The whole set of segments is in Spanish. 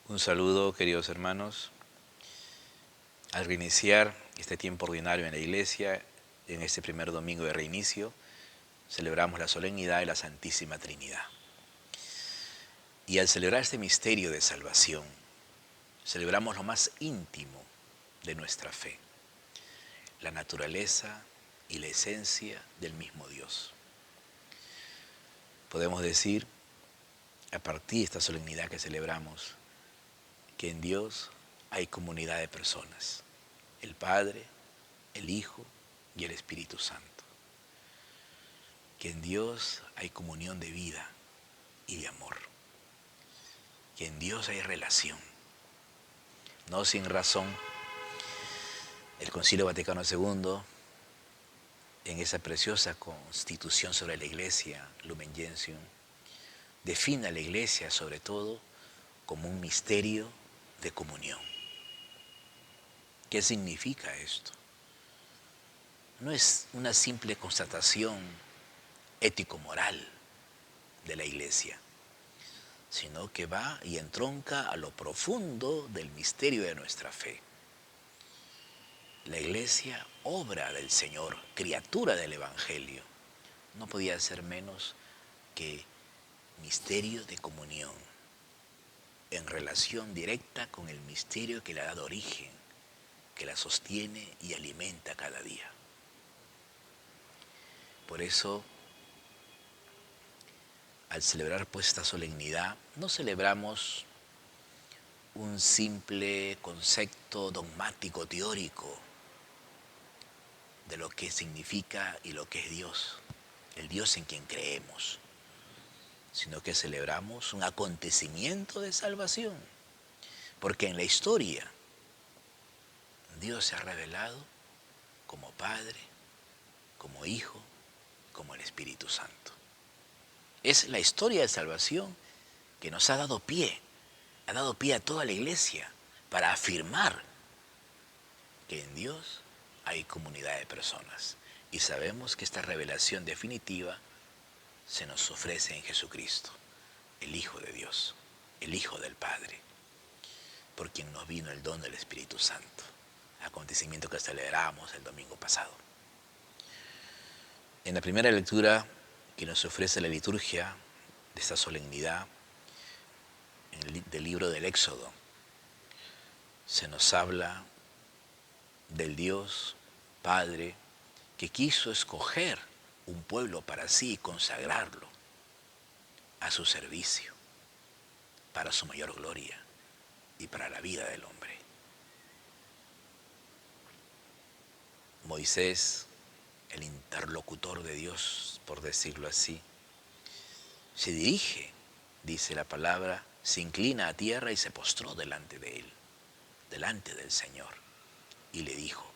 Un saludo, queridos hermanos. Al reiniciar este tiempo ordinario en la iglesia, en este primer domingo de reinicio, celebramos la solemnidad de la Santísima Trinidad. Y al celebrar este misterio de salvación, celebramos lo más íntimo de nuestra fe, la naturaleza y la esencia del mismo Dios. Podemos decir, a partir de esta solemnidad que celebramos, que en Dios hay comunidad de personas, el Padre, el Hijo y el Espíritu Santo. Que en Dios hay comunión de vida y de amor. Que en Dios hay relación. No sin razón, el Concilio Vaticano II, en esa preciosa constitución sobre la Iglesia, Lumen Gentium, define a la Iglesia sobre todo como un misterio de comunión. ¿Qué significa esto? No es una simple constatación ético-moral de la Iglesia, sino que va y entronca a lo profundo del misterio de nuestra fe. La Iglesia, obra del Señor, criatura del Evangelio, no podía ser menos que misterio de comunión, en relación directa con el misterio que le ha dado origen, que la sostiene y alimenta cada día. Por eso, al celebrar pues esta solemnidad, no celebramos un simple concepto dogmático teórico de lo que significa y lo que es Dios, el Dios en quien creemos, sino que celebramos un acontecimiento de salvación, porque en la historia Dios se ha revelado como Padre, como Hijo, como el Espíritu Santo. Es la historia de salvación que nos ha dado pie a toda la Iglesia para afirmar que en Dios hay comunidad de personas. Y sabemos que esta revelación definitiva se nos ofrece en Jesucristo, el Hijo de Dios, el Hijo del Padre, por quien nos vino el don del Espíritu Santo, acontecimiento que celebramos el domingo pasado. En la primera lectura que nos ofrece la liturgia de esta solemnidad, del libro del Éxodo, se nos habla del Dios Padre que quiso escoger un pueblo para sí y consagrarlo a su servicio, para su mayor gloria y para la vida del hombre. Moisés, el interlocutor de Dios, por decirlo así, se dirige, dice la palabra, se inclina a tierra y se postró delante de él, delante del Señor, y le dijo: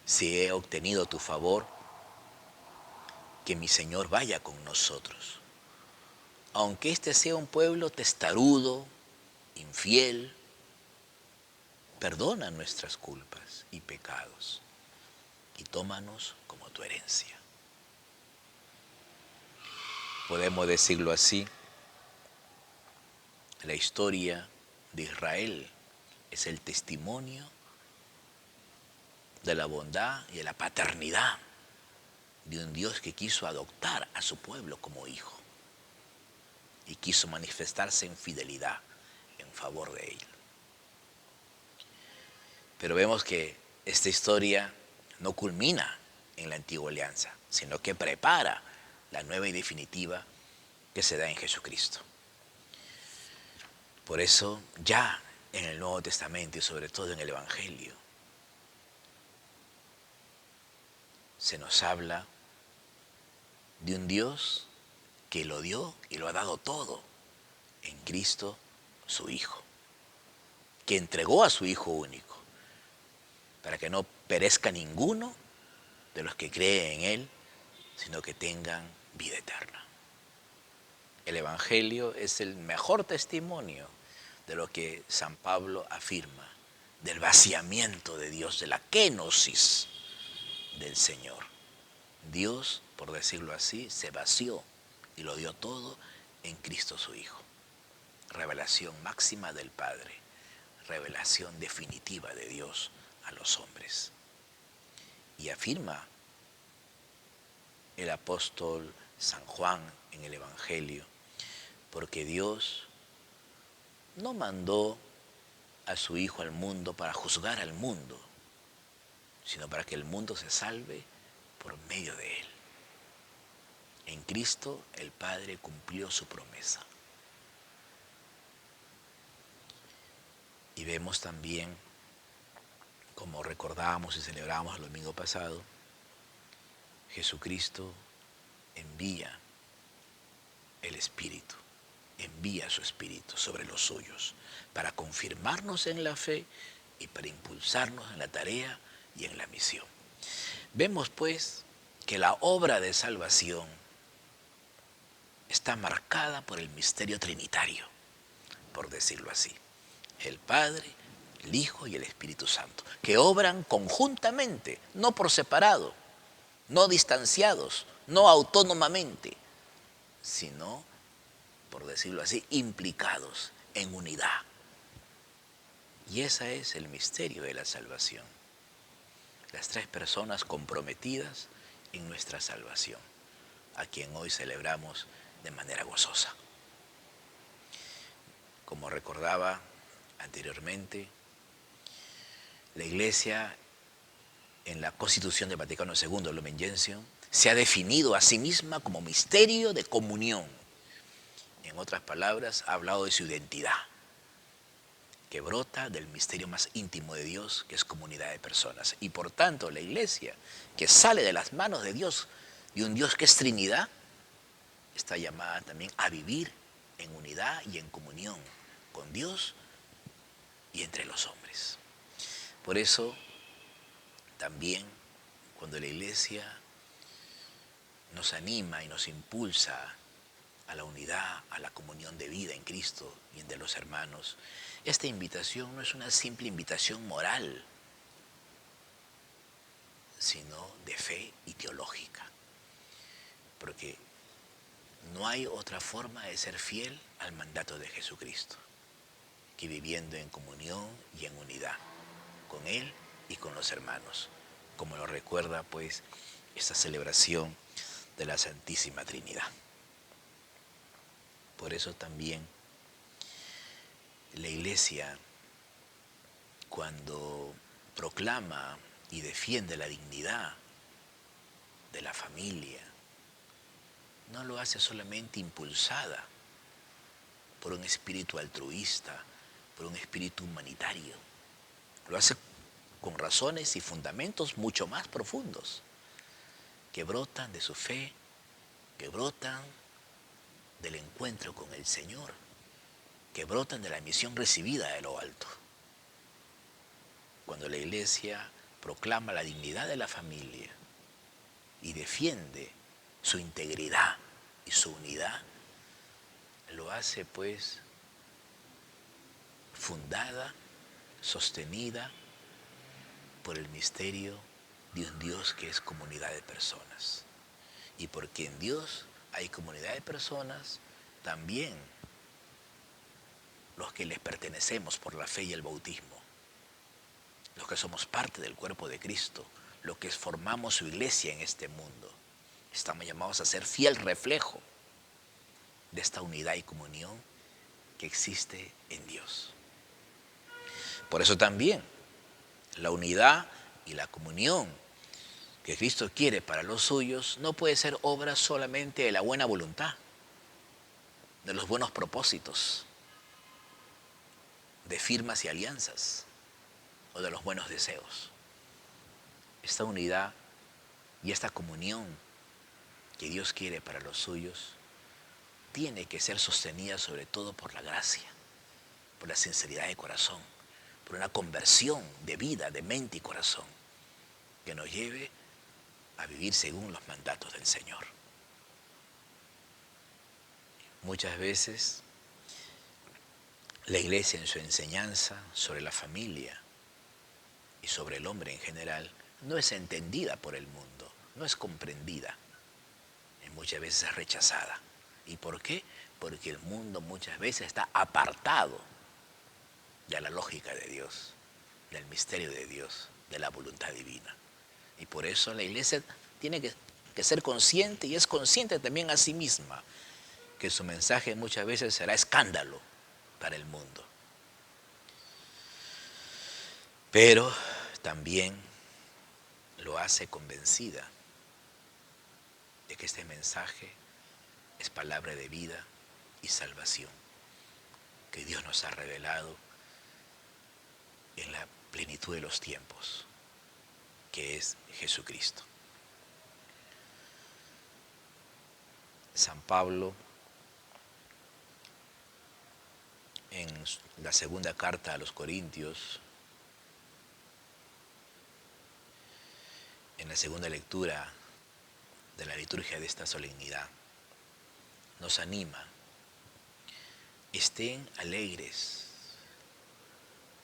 si he obtenido tu favor, que mi Señor vaya con nosotros. Aunque este sea un pueblo testarudo, infiel, perdona nuestras culpas y pecados y tómanos como tu herencia. Podemos decirlo así, la historia de Israel es el testimonio de la bondad y de la paternidad de un Dios que quiso adoptar a su pueblo como hijo y quiso manifestarse en fidelidad en favor de él. Pero vemos que esta historia no culmina en la antigua alianza, sino que prepara la nueva y definitiva que se da en Jesucristo. Por eso, ya en el Nuevo Testamento y sobre todo en el Evangelio, se nos habla de un Dios que lo dio y lo ha dado todo en Cristo, su Hijo, que entregó a su Hijo único, para que no perezca ninguno de los que creen en Él, sino que tengan vida eterna. El Evangelio es el mejor testimonio de lo que San Pablo afirma, del vaciamiento de Dios, de la kenosis del Señor. Dios, por decirlo así, se vació y lo dio todo en Cristo su Hijo. revelación máxima del Padre, revelación definitiva de Dios a los hombres. Y afirma el apóstol San Juan en el Evangelio, porque Dios no mandó a su Hijo al mundo para juzgar al mundo, sino para que el mundo se salve por medio de Él. En Cristo el Padre cumplió su promesa. Y vemos también, como recordábamos y celebrábamos el domingo pasado, Jesucristo envía el Espíritu, envía su Espíritu sobre los suyos para confirmarnos en la fe y para impulsarnos en la tarea y en la misión. Vemos pues que la obra de salvación está marcada por el misterio trinitario, por decirlo así. El Padre, el Hijo y el Espíritu Santo, que obran conjuntamente, no por separado, no distanciados, no autónomamente, sino, por decirlo así, implicados en unidad. Y ese es el misterio de la salvación. Las tres personas comprometidas en nuestra salvación, a quien hoy celebramos de manera gozosa. Como recordaba anteriormente, la Iglesia en la Constitución del Vaticano II, Lumen Gentium, se ha definido a sí misma como misterio de comunión. En otras palabras, ha hablado de su identidad, que brota del misterio más íntimo de Dios, que es comunidad de personas. Y por tanto, la Iglesia, que sale de las manos de Dios, de un Dios que es Trinidad, está llamada también a vivir en unidad y en comunión con Dios y entre los hombres. Por eso, también, cuando la Iglesia nos anima y nos impulsa a la unidad, a la comunión de vida en Cristo y entre los hermanos, esta invitación no es una simple invitación moral, sino de fe y teológica. Porque no hay otra forma de ser fiel al mandato de Jesucristo que viviendo en comunión y en unidad con Él y con los hermanos, como lo recuerda pues esta celebración de la Santísima Trinidad. Por eso también la Iglesia, cuando proclama y defiende la dignidad de la familia, no lo hace solamente impulsada por un espíritu altruista, por un espíritu humanitario. Lo hace con razones y fundamentos mucho más profundos, que brotan de su fe, que brotan del encuentro con el Señor, que brotan de la misión recibida de lo alto. Cuando la Iglesia proclama la dignidad de la familia y defiende su integridad y su unidad, lo hace pues fundada, sostenida por el misterio de un Dios que es comunidad de personas. Y porque en Dios hay comunidad de personas, también los que les pertenecemos por la fe y el bautismo, los que somos parte del cuerpo de Cristo, los que formamos su iglesia en este mundo, estamos llamados a ser fiel reflejo de esta unidad y comunión que existe en Dios. Por eso también la unidad y la comunión que Cristo quiere para los suyos no puede ser obra solamente de la buena voluntad, de los buenos propósitos, de firmas y alianzas o de los buenos deseos. Esta unidad y esta comunión que Dios quiere para los suyos tiene que ser sostenida sobre todo por la gracia, por la sinceridad de corazón, por una conversión de vida, de mente y corazón, que nos lleve a vivir según los mandatos del Señor. Muchas veces la Iglesia en su enseñanza sobre la familia y sobre el hombre en general no es entendida por el mundo, no es comprendida, y muchas veces es rechazada. ¿Y por qué? porque el mundo muchas veces está apartado de la lógica de Dios, del misterio de Dios, de la voluntad divina. Y por eso la iglesia tiene que ser consciente, y es consciente también a sí misma, que su mensaje muchas veces será escándalo para el mundo. Pero también lo hace convencida de que este mensaje es palabra de vida y salvación, que Dios nos ha revelado en la plenitud de los tiempos, que es Jesucristo. San Pablo, en la segunda carta a los Corintios, en la segunda lectura de la liturgia de esta solemnidad, nos anima: estén alegres,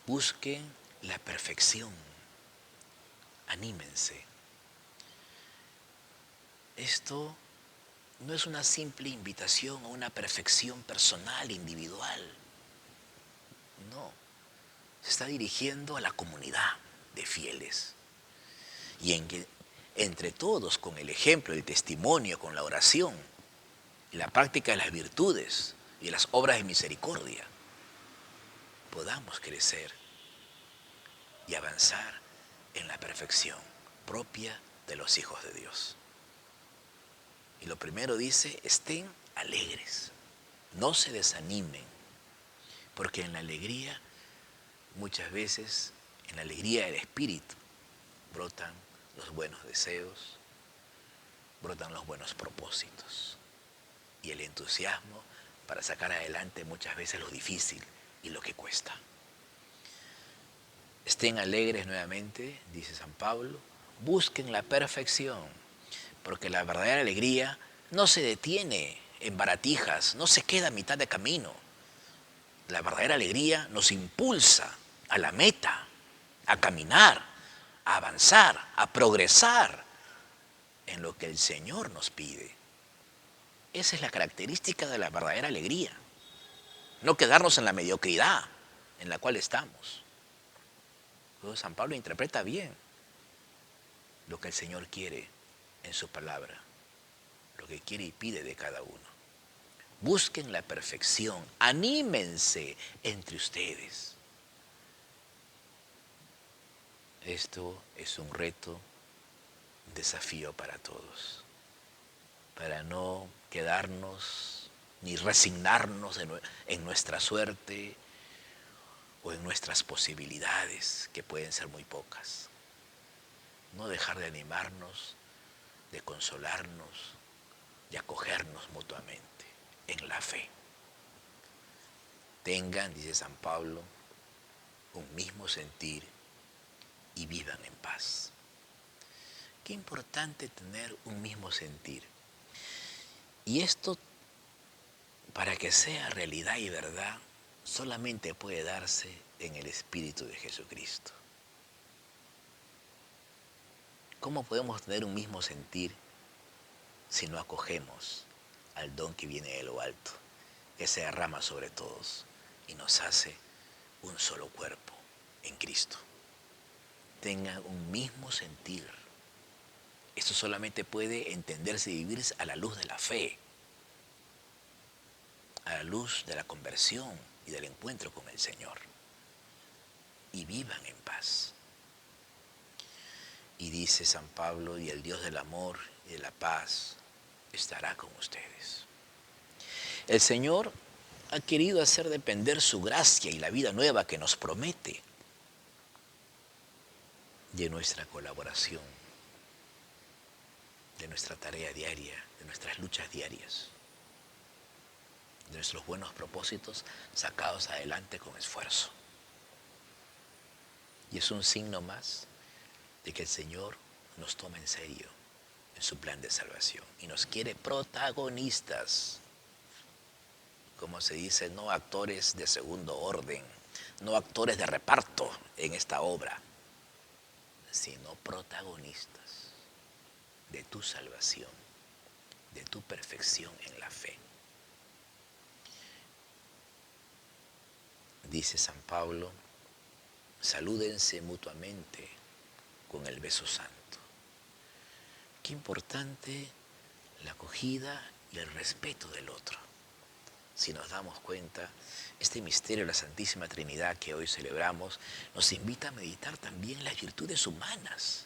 busquen la perfección, anímense. Esto no es una simple invitación a una perfección personal, individual. No, se está dirigiendo a la comunidad de fieles. Y en que entre todos, con el ejemplo, el testimonio, con la oración, y la práctica de las virtudes y de las obras de misericordia, podamos crecer y avanzar en la perfección propia de los hijos de Dios. Y lo primero dice: estén alegres, no se desanimen, porque en la alegría, muchas veces, en la alegría del espíritu, brotan los buenos deseos, brotan los buenos propósitos y el entusiasmo para sacar adelante muchas veces lo difícil y lo que cuesta. Estén alegres nuevamente, dice San Pablo, busquen la perfección, porque la verdadera alegría no se detiene en baratijas, no se queda a mitad de camino. La verdadera alegría nos impulsa a la meta, a caminar, a avanzar, a progresar en lo que el Señor nos pide. Esa es la característica de la verdadera alegría. No quedarnos en la mediocridad en la cual estamos. Luego San Pablo interpreta bien lo que el Señor quiere en su palabra, lo que quiere y pide de cada uno. Busquen la perfección, anímense entre ustedes. Esto es un reto, un desafío para todos, para no quedarnos ni resignarnos en nuestra suerte o en nuestras posibilidades, que pueden ser muy pocas. No dejar de animarnos, de consolarnos, de acogernos mutuamente en la fe. Tengan, dice San Pablo, un mismo sentir y vivan en paz. Qué importante tener un mismo sentir. Y esto, para que sea realidad y verdad, solamente puede darse en el Espíritu de Jesucristo. ¿Cómo podemos tener un mismo sentir si no acogemos al don que viene de lo alto, que se derrama sobre todos y nos hace un solo cuerpo en Cristo? Tengan un mismo sentir. Esto solamente puede entenderse y vivirse a la luz de la fe, a la luz de la conversión y del encuentro con el Señor. Y vivan en paz. Y dice San Pablo: y el Dios del amor y de la paz estará con ustedes. El Señor ha querido hacer depender su gracia y la vida nueva que nos promete de nuestra colaboración, de nuestra tarea diaria, de nuestras luchas diarias, de nuestros buenos propósitos sacados adelante con esfuerzo. Y es un signo más de que el Señor nos toma en serio en su plan de salvación y nos quiere protagonistas. Como se dice, no actores de segundo orden, no actores de reparto en esta obra, sino protagonistas de tu salvación, de tu perfección en la fe. dice San Pablo, salúdense mutuamente con el beso santo. Qué importante la acogida y el respeto del otro. Si nos damos cuenta, este misterio de la Santísima Trinidad que hoy celebramos nos invita a meditar también las virtudes humanas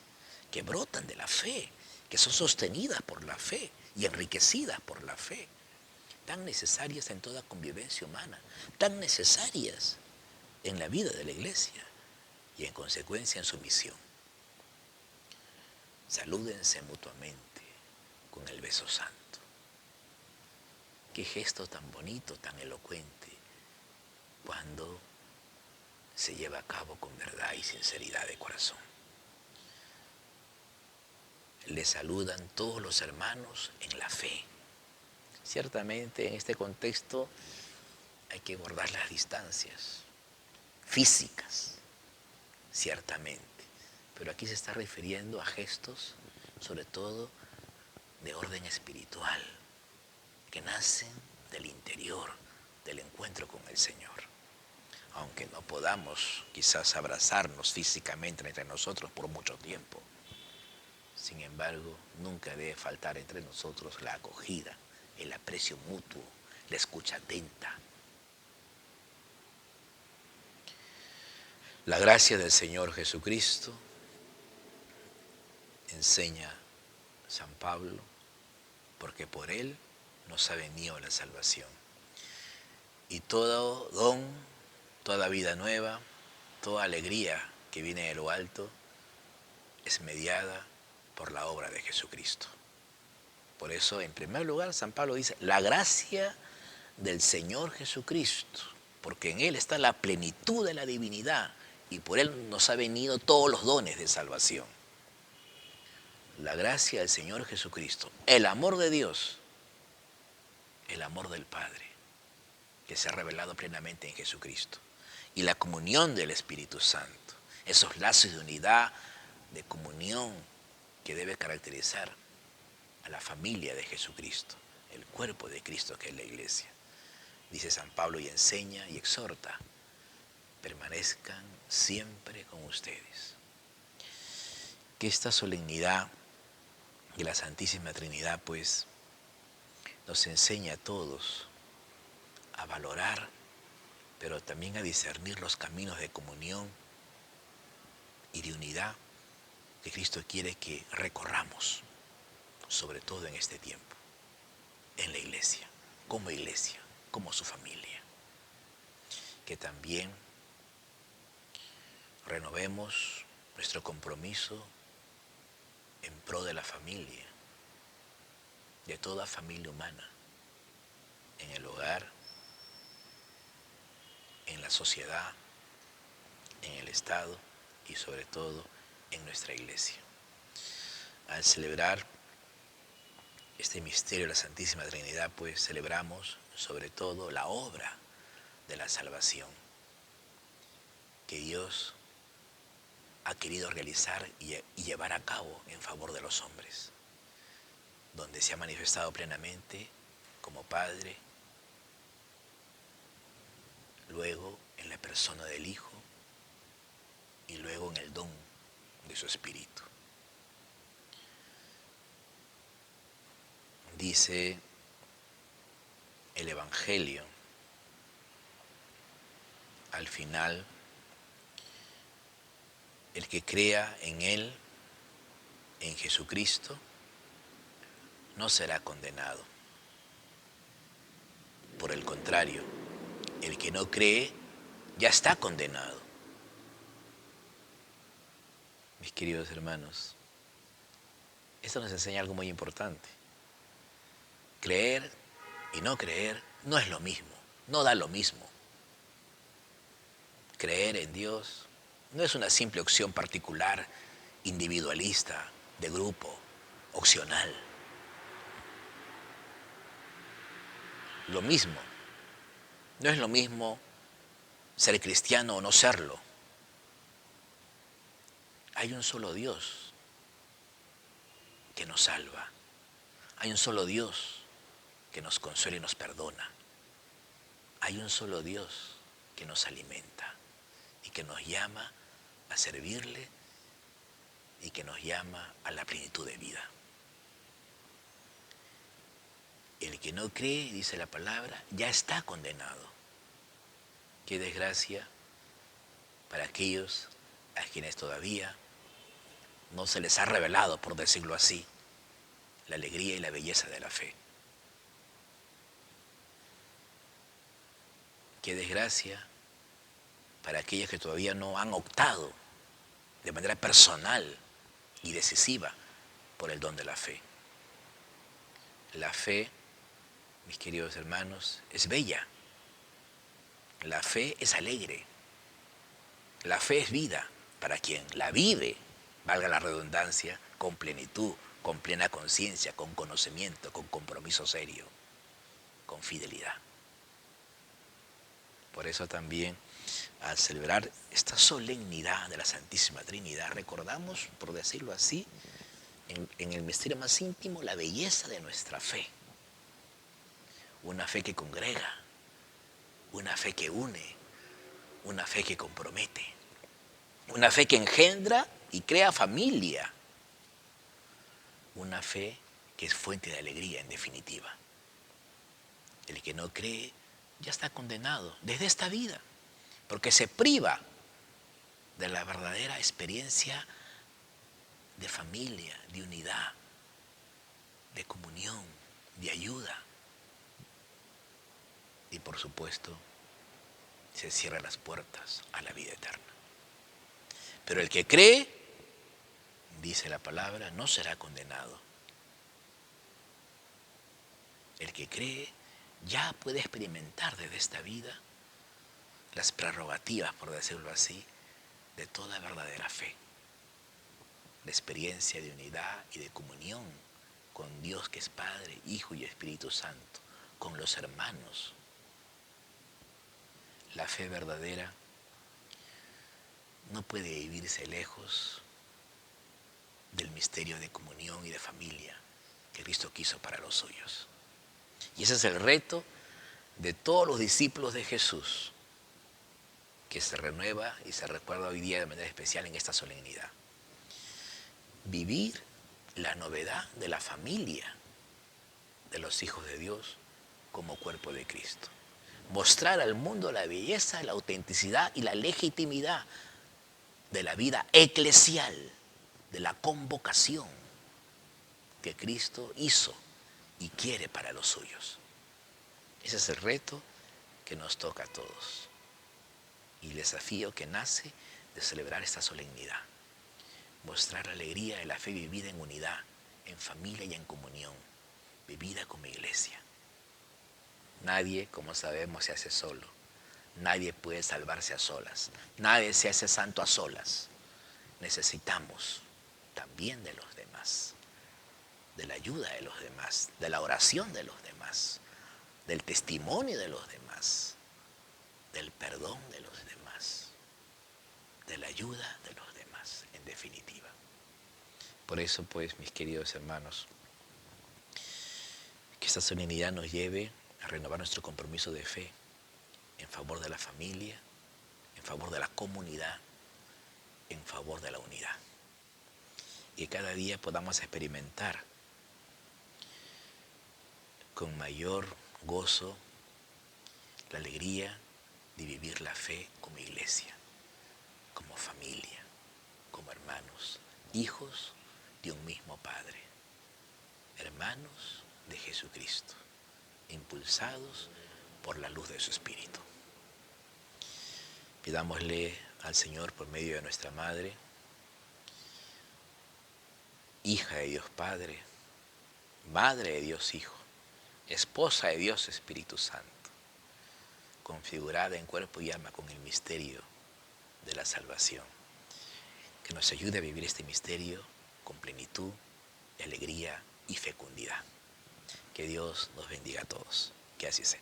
que brotan de la fe, que son sostenidas por la fe y enriquecidas por la fe, tan necesarias en toda convivencia humana, tan necesarias en la vida de la Iglesia y en consecuencia en su misión. Salúdense mutuamente con el beso santo. Qué gesto tan bonito, tan elocuente, cuando se lleva a cabo con verdad y sinceridad de corazón. Le saludan todos los hermanos en la fe. Ciertamente en este contexto hay que guardar las distancias físicas, ciertamente, pero aquí se está refiriendo a gestos, sobre todo de orden espiritual, que nacen del interior, del encuentro con el Señor. Aunque no podamos quizás abrazarnos físicamente entre nosotros por mucho tiempo, sin embargo, nunca debe faltar entre nosotros la acogida, el aprecio mutuo, la escucha atenta. La gracia del Señor Jesucristo, enseña San Pablo, porque por Él nos ha venido la salvación. Y todo don, toda vida nueva, toda alegría que viene de lo alto, es mediada por la obra de Jesucristo. Por eso, en primer lugar, San Pablo dice, la gracia del Señor Jesucristo, porque en Él está la plenitud de la divinidad y por Él nos ha venido todos los dones de salvación. La gracia del Señor Jesucristo, el amor de Dios, el amor del Padre, que se ha revelado plenamente en Jesucristo, y la comunión del Espíritu Santo, esos lazos de unidad, de comunión que debe caracterizar a la familia de Jesucristo, el cuerpo de Cristo que es la Iglesia. Dice San Pablo y enseña y exhorta, permanezcan siempre con ustedes. Que esta solemnidad de la Santísima Trinidad pues nos enseña a todos a valorar, pero también a discernir los caminos de comunión y de unidad que Cristo quiere que recorramos, sobre todo en este tiempo, en la Iglesia, como su familia. Que también renovemos nuestro compromiso en pro de la familia, de toda familia humana, en el hogar, en la sociedad, en el Estado y sobre todo en nuestra Iglesia. Al celebrar este misterio de la Santísima Trinidad, pues celebramos sobre todo la obra de la salvación que Dios ha querido realizar y llevar a cabo en favor de los hombres, donde se ha manifestado plenamente como Padre, luego en la persona del Hijo y luego en el don de su Espíritu. Dice el Evangelio al final, el que crea en Él, en Jesucristo, no será condenado. Por el contrario, el que no cree ya está condenado. Mis queridos hermanos, esto nos enseña algo muy importante. Creer y no creer no es lo mismo, no da lo mismo. Creer en Dios no es una simple opción particular, individualista, de grupo, opcional. Lo mismo, no es lo mismo ser cristiano o no serlo. Hay un solo Dios que nos salva. Hay un solo Dios que nos consuela y nos perdona. Hay un solo Dios que nos alimenta y que nos llama a servirle y que nos llama a la plenitud de vida. El que no cree, dice la palabra, ya está condenado. Qué desgracia para aquellos a quienes todavía no se les ha revelado, por decirlo así, la alegría y la belleza de la fe. Qué desgracia para aquellos que todavía no han optado de manera personal y decisiva por el don de la fe. La fe, mis queridos hermanos, es bella. La fe es alegre. La fe es vida para quien la vive, valga la redundancia, con plenitud, con plena conciencia, con conocimiento, con compromiso serio, con fidelidad. Por eso también, al celebrar esta solemnidad de la Santísima Trinidad, recordamos, por decirlo así, en el misterio más íntimo, la belleza de nuestra fe. Una fe que congrega, una fe que une, una fe que compromete, una fe que engendra y crea familia, una fe que es fuente de alegría en definitiva. El que no cree ya está condenado desde esta vida, porque se priva de la verdadera experiencia de familia, de unidad, de comunión, de ayuda. Y por supuesto, se cierran las puertas a la vida eterna. Pero el que cree, dice la palabra, no será condenado. El que cree ya puede experimentar desde esta vida las prerrogativas, por decirlo así, de toda verdadera fe. La experiencia de unidad y de comunión con Dios que es Padre, Hijo y Espíritu Santo, con los hermanos. La fe verdadera no puede vivirse lejos del misterio de comunión y de familia que Cristo quiso para los suyos. Y ese es el reto de todos los discípulos de Jesús, que se renueva y se recuerda hoy día de manera especial en esta solemnidad. Vivir la novedad de la familia de los hijos de Dios como cuerpo de Cristo. Mostrar al mundo la belleza, la autenticidad y la legitimidad de la vida eclesial, de la convocación que Cristo hizo y quiere para los suyos. Ese es el reto que nos toca a todos y el desafío que nace de celebrar esta solemnidad. Mostrar la alegría de la fe vivida en unidad, en familia y en comunión, vivida como iglesia. Nadie, como sabemos, se hace solo. Nadie puede salvarse a solas. Nadie se hace santo a solas. Necesitamos también de los demás, de la ayuda de los demás, de la oración de los demás, del testimonio de los demás, del perdón de los demás, de la ayuda de los demás, en definitiva. Por eso, pues, mis queridos hermanos, que esta solemnidad nos lleve a renovar nuestro compromiso de fe en favor de la familia, en favor de la comunidad, en favor de la unidad. Y cada día podamos experimentar con mayor gozo la alegría de vivir la fe como iglesia, como familia, como hermanos, hijos de un mismo Padre, hermanos de Jesucristo, impulsados por la luz de su Espíritu. Pidámosle al Señor por medio de nuestra Madre, hija de Dios Padre, madre de Dios Hijo, esposa de Dios Espíritu Santo, configurada en cuerpo y alma con el misterio de la salvación, que nos ayude a vivir este misterio con plenitud, alegría y fecundidad. Que Dios nos bendiga a todos. Que así sea.